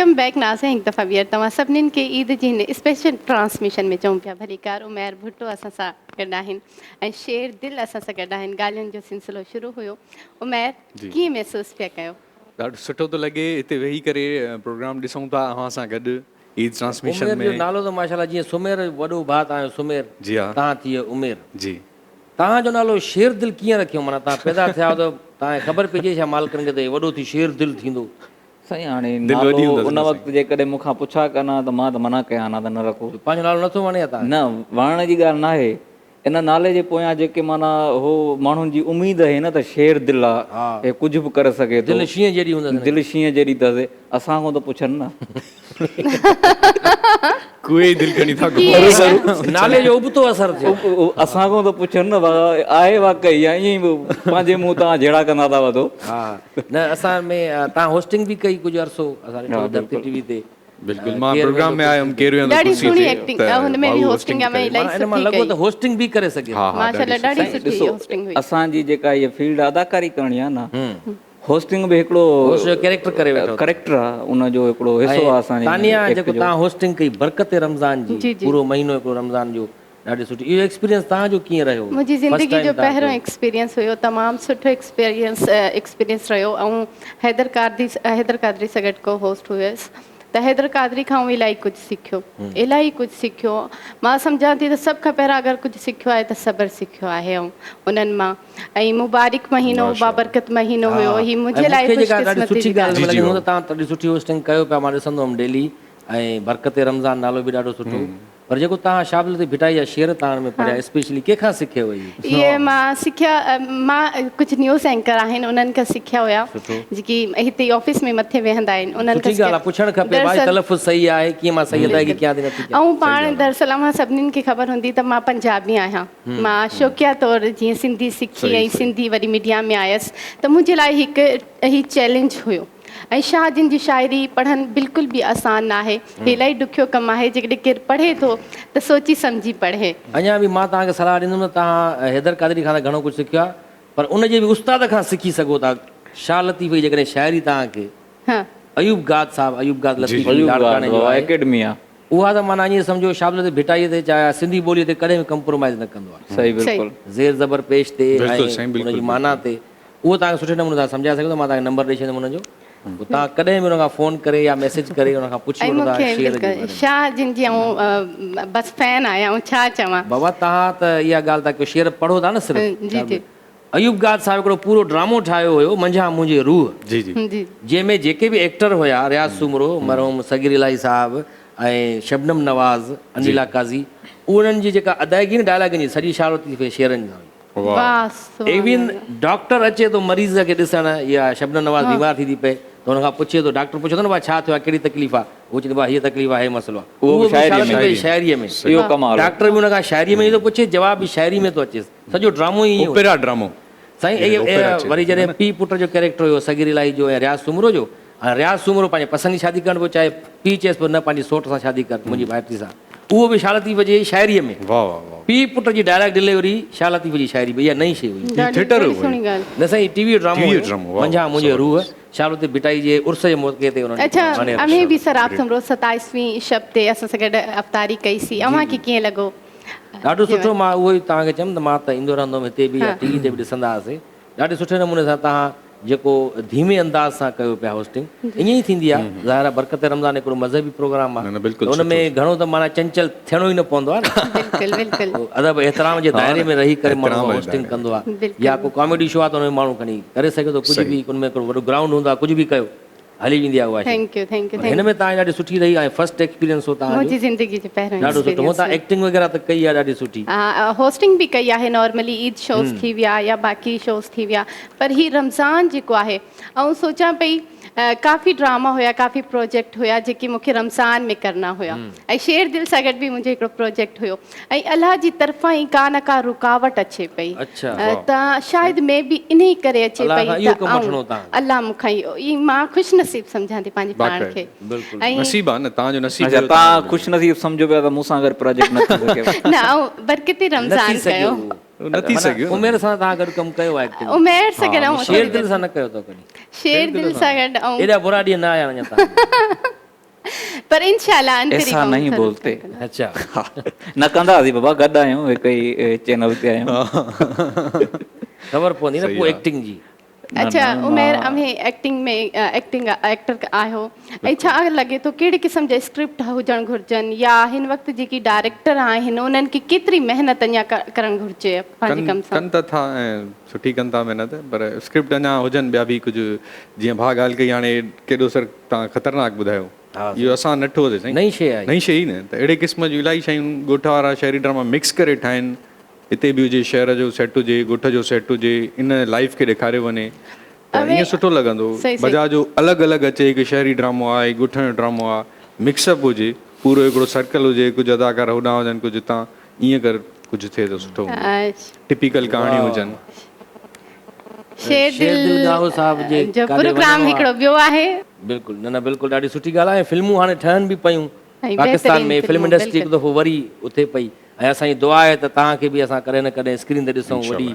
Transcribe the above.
Welcome back नाज़रीन हिकु दफ़ा ॿीहर तव्हां सभिनीनि खे ईद जी हिन स्पेशल ट्रांसमिशन में चऊं पिया भलीकार उमैर भुट्टो असां सां गॾु आहिनि ऐं शेर दिल असां सां गॾु आहिनि। ॻाल्हियुनि जो सिलसिलो शुरू हुयो। उमैर कीअं महसूसु पिया कयो? ॾाढो सुठो थो लॻे हिते वेही करे प्रोग्राम ॾिसूं था अव्हां सां गॾु ईद ट्रांसमिशन उमेर जो में। नालो त माशाल्लाह जीअं सुमेर वॾो भाउ तव्हांजो सुमेर, जी हा तव्हां थी वियो उमेर। जी तव्हांजो नालो शेर दिल कीअं रखियो? माना तव्हां पैदा थिया त तव्हांखे ख़बर पइजे छा मालिकनि खे त वॾो थी शेर दिल थींदो? साईं हाणे दिलि वॾी नालो हूंदसि उन न वक़्तु जेकॾहिं मूंखां पुछा कनि त मां त मना कयां न त न रखो। पंहिंजो नालो नथो वणे या तव्हां? न वणण जी ॻाल्हि न आहे, इन नाले जे पोयां जेके माना हो माण्हुनि जी उमेद आहे न त शेर दिल आहे, कुझु बि करे सघे थो, दिलि शींहं जहिड़ी हूंदसि। दिलि शींहं जहिड़ी अथसि। असां खां त पुछनि न कुए दिलि खणी था नाले जो उबतो असरु थियो। असां खां त पुछनि न आहे वाकई या ईअं ई पंहिंजे मुंहुं तव्हां जहिड़ा कंदा था वधो। हा न असां में तव्हां होस्टिंग बि कई कुझु अरसो असां धरती टीवी ते। बिल्कुलु मां प्रोग्राम में आयुमि केरु ॾाढी सुहिणी एक्टिंग हुन में बि होस्टिंग में इलाही इन मां लॻो त होस्टिंग बि करे सघे। माशाल्लाह ॾाढी सुठी ॾिसो होस्टिंग हुई। असांजी जेका इहा फील्ड अदाकारी करणी आहे न, होस्टिंग बि हिकिड़ो कैरेक्टर करे वेठो करेक्टर आहे, उनजो हिकिड़ो हिसो आहे असांजे। तानिया जेको तव्हां होस्टिंग कई बरकत रमज़ान जी पूरो महीनो हिकिड़ो रमज़ान जो ॾाढी सुठी, इहो एक्सपीरियंस तव्हांजो कीअं रहियो? मुंहिंजी ज़िंदगी जो पहिरियों एक्सपीरियंस हुयो, तमामु सुठो एक्सपीरियंस रहियो। ऐं हैदर क़ादरी सां गॾु को होस्ट हुयसि त हैदर क़ादरी खां इलाही कुझु सिखियो, इलाही कुझु सिखियो। मां सम्झां थी त सभ खां पहिरियों अगरि कुझु सिखियो आहे त सब्र सिखियो आहे। ऐं उन्हनि मां ऐं मुबारक महीनो बाबरकत महीनो हुयो, हीअ मुंहिंजे लाइ सुठी ॻाल्हि लॻी। तव्हां ॾाढी सुठी होस्टिंग कयो पिया, मां ॾिसंदो हुअमि डेली। ऐं बरकत रमज़ान नालो बि ॾाढो सुठो। पर जेको तव्हां शाबिल ते भिटाई जा शेर तव्हां में पढ़िया, स्पेशली कंहिंखां सिखियो? इहे मां सिखिया, मां कुझु न्यूज़ एंकर आहिनि उन्हनि खां सिखिया हुया, जेकी हिते ऑफिस में मथे वेहंदा आहिनि उन्हनि खां। पुछणु खपे भाई तलफ़ुज़ सही आहे कीअं, मां सही अदायगी कयां थी नथी कयां। ऐं पाण दरअसल मां सभिनीनि खे ख़बर हूंदी त मां पंजाबी आहियां। मां शौक़िया तौरु जीअं सिंधी सिखी ऐं सिंधी वरी मीडिया में आयसि त मुंहिंजे लाइ हिकु हीउ चैलेंज हुयो। ऐं शाह जिन जी शाइरी पढ़णु बिल्कुलु बि आसान न आहे, इलाही ॾुखियो कमु आहे। जेकॾहिं केरु पढ़े थो त सोची सम्झी पढ़े। अञा बि मां तव्हांखे सलाह ॾींदुमि, तव्हां हैदर क़ादरी खां घणो कुझु सिखियो आहे, पर उनजे बि उस्ताद खां सिखी सघो था। शाह लतीफ़ जी जेकॾहिं शाइरी तव्हांखे, अयूब गाद साहब, अयूब गाद लतीफ़ एकेडमी आहे, उहा त माना ईअं सम्झो शाबिल ते भिटाईअ ते चाहे सिंधी ॿोलीअ ते कॾहिं बि कंप्रोमाइज़ न कंदो आहे। सही बिल्कुलु ज़ेर ज़बर पेश ते उनजी माना ते उहो तव्हांखे सुठे नमूने तव्हां सम्झाए सघो था। मां तव्हांखे नंबर ॾेई छॾींदुमि हुनजो, तव्हां कॾहिं बि हुन खां फ़ोन करे या मैसेज करे हुन खां पुछी वठो। शाह जिन जी बस फैन आहियां, ऐं छा चवां बाबा, तव्हां त इहा ॻाल्हि था कयो, शेर पढ़ो था न सिर्फ़ु। अयूब गाद साहिब हिकिड़ो पूरो ड्रामो ठाहियो हुयो, मंझां मुंहिंजे रूह, जंहिंमें जेके बि एक्टर हुया, रियाज़ सुमरो, मरहूम सगीर इलाही साहब ऐं शबनम नवाज़, अनिला काज़ी, उन्हनि जी जेका अदायगी न डायलॉगनि जी सॼी शाह लतीफ़ शेरनि जी। इवन डॉक्टर अचे थो मरीज़ खे ॾिसण, या शबनम नवाज़ बीमार थी थी पए त हुन खां पुछे थो, डॉक्टर पुछे थो न भाई छा थियो आहे, कहिड़ी तकलीफ़ आहे, उहो चवंदो आहे हीअ तकलीफ़ आहे, मसइलो आहे। उहो शाइरीअ में, डॉक्टर बि हुन खां शाइरीअ में थो पुछे, जवाब बि शाइरी में थो अचेसि। सॼो ड्रामो ई ड्रामो साईं। वरी जॾहिं पीउ पुट जो कैरेक्टर हुयो सगीर इलाही जो ऐं रियाज़ सुमरो जो, रियाज़ सुमरो पंहिंजे पसंदि जी शादी करणु पियो चाहे, पीउ चएसि पियो न पंहिंजी सौट सां शादी कर, मुंहिंजी भाइटी सां। उहो बि शाह लतीफ़ जी शाइरीअ में, पीउ पुट जी डायलॉग डिलीवरी शाह लतीफ़ जी शाइरी, इहा नई शइ हुई। न साईं, टीवी ड्रामो मंझां मुंहिंजे रूह, शाह लतीफ़ भिटाई जे उर्स जे मौक़े ते उन्हनि। अच्छा, अमें बि सराब समरो 27वीं शब ते असां सां गॾु अफ़तारी कईसीं, अव्हांखे कीअं लॻो? ॾाढो सुठो। मां उहो ई तव्हांखे चयुमि त मां त ईंदो रहंदो हुउमि हिते बि, टीवी ते बि ॾिसंदा हुआसीं। ॾाढे सुठे नमूने सां तव्हां जेको धीमे अंदाज़ सां कयो पिया होस्टिंग, ईअं ई थींदी आहे। ज़ाहिर आहे बरकत रमज़ान हिकिड़ो मज़हबी प्रोग्राम आहे, हुन में घणो त माना चंचल थियणो ई न पवंदो आहे न। अदब एतिराम जे दायरे में रही करे माण्हू होस्टिंग कंदो आहे, या को कॉमेडी शो आहे त हुन में माण्हू खणी करे सघे थो कुझु बि, हुन में हिकिड़ो वॾो ग्राउंड हूंदो आहे, कुझु बि कयो हली वेंदी आहे उहा। Thank U. हिन में तव्हांजी ॾाढी सुठी रही आहे, फर्स्ट एक्सपीरियंस हो तव्हांजो मुंहिंजी ज़िंदगी जो पहिरियों ॾाढो सुठो। हो तव्हां एक्टिंग वग़ैरह त कई आहे ॾाढी सुठी, होस्टिंग बि कई आहे, नॉर्मली ईद शोज़ थी विया या बाक़ी शोज़ थी विया, पर हीउ रमज़ान जेको आहे, ऐं सोचां पई काफ़ी ड्रामा हुया, काफ़ी प्रोजेक्ट हुया जेके मूंखे रमज़ान में करना हुया, ऐं शेर दिल सां गॾु बि मुंहिंजो हिकिड़ो प्रोजेक्ट हुयो, ऐं अलाह जी तरफ़ां ई का न का रुकावट अचे पई। त शायदि में बि इन ई करे अचे पई त अलाह मूंखां इहो मां ख़ुशनसीब सम्झां थी पंहिंजे पाण खे। नसीब आहे न तव्हांजो, नसीब तव्हां ख़ुशनसीब सम्झो पिया त मूंसां गॾु प्रोजेक्ट न थी सघे। न, ऐं बरकती रमज़ान कयो, नथी सघियो। उमेर सां तव्हां गॾु कमु कयो आहे, उमेर सां गॾु, शेर दिल सां न कयो अथव कॾहिं? शेर दिल सां गॾु एॾा बुरा ॾींहं न आया अञा तव्हां। पर इंशाल्लाह अंतरी ऐसा नहीं बोलते। अच्छा हा न कंदासीं बाबा, गॾु आहियूं हिकु ई चैनल ते आहियूं। ख़बर पवंदी न पोइ एक्टिंग जी। अच्छा उमेर अमें एक्टिंग में एक्टिंग एक्टर आहियो ऐं छा लॻे थो कहिड़े क़िस्म जा स्क्रिप्ट हुजणु घुरिजनि या हिन वक़्तु जेकी डायरेक्टर आहिनि उन्हनि खे केतिरी महिनत अञा करणु घुरिजे पंहिंजे कम सां? कनि त था ऐं सुठी कनि था महिनत, पर स्क्रिप्ट अञा हुजनि ॿिया बि कुझु। जीअं भाउ ॻाल्हि कई हाणे केॾो सर तव्हां ख़तरनाक ॿुधायो, इहो असां नथो थिए साईं, नई शइ आहे, नई शइ ई न। त अहिड़े क़िस्म जूं इलाही शयूं ॻोठ वारा शहरी ड्रामा मिक्स करे ठाहिनि। हिते बि हुजे, शहर जो सेट हुजे, ॻोठ जो सेट हुजे, इन लाइफ खे ॾेखारियो वञे त ईअं सुठो लॻंदो। बजाज जो अलॻि अलॻि अचे, हिकु शहरी ड्रामो आहे, हिकु ॻोठ जो ड्रामो आहे, मिक्सअप हुजे, पूरो हिकिड़ो सर्कल हुजे, कुझु अदाकार होॾां हुजनि, कुझु हितां, ईअं कर कुझु थिए त सुठो। टिपिकल कहाणियूं हुजनि। शेर दिल गाहो साहब जो प्रोग्राम हिकिड़ो ॿियो आहे। बिल्कुलु, न न बिल्कुलु ॾाढी सुठी ॻाल्हि आहे। फिल्मूं हाणे ठहनि बि पयूं पाकिस्तान में, फिल्म इंडस्ट्री हिकु दफ़ो वरी उथे पई, ऐं असांजी दुआ आहे त तव्हांखे बि असां कॾहिं न कॾहिं स्क्रीन ते ॾिसूं वॾी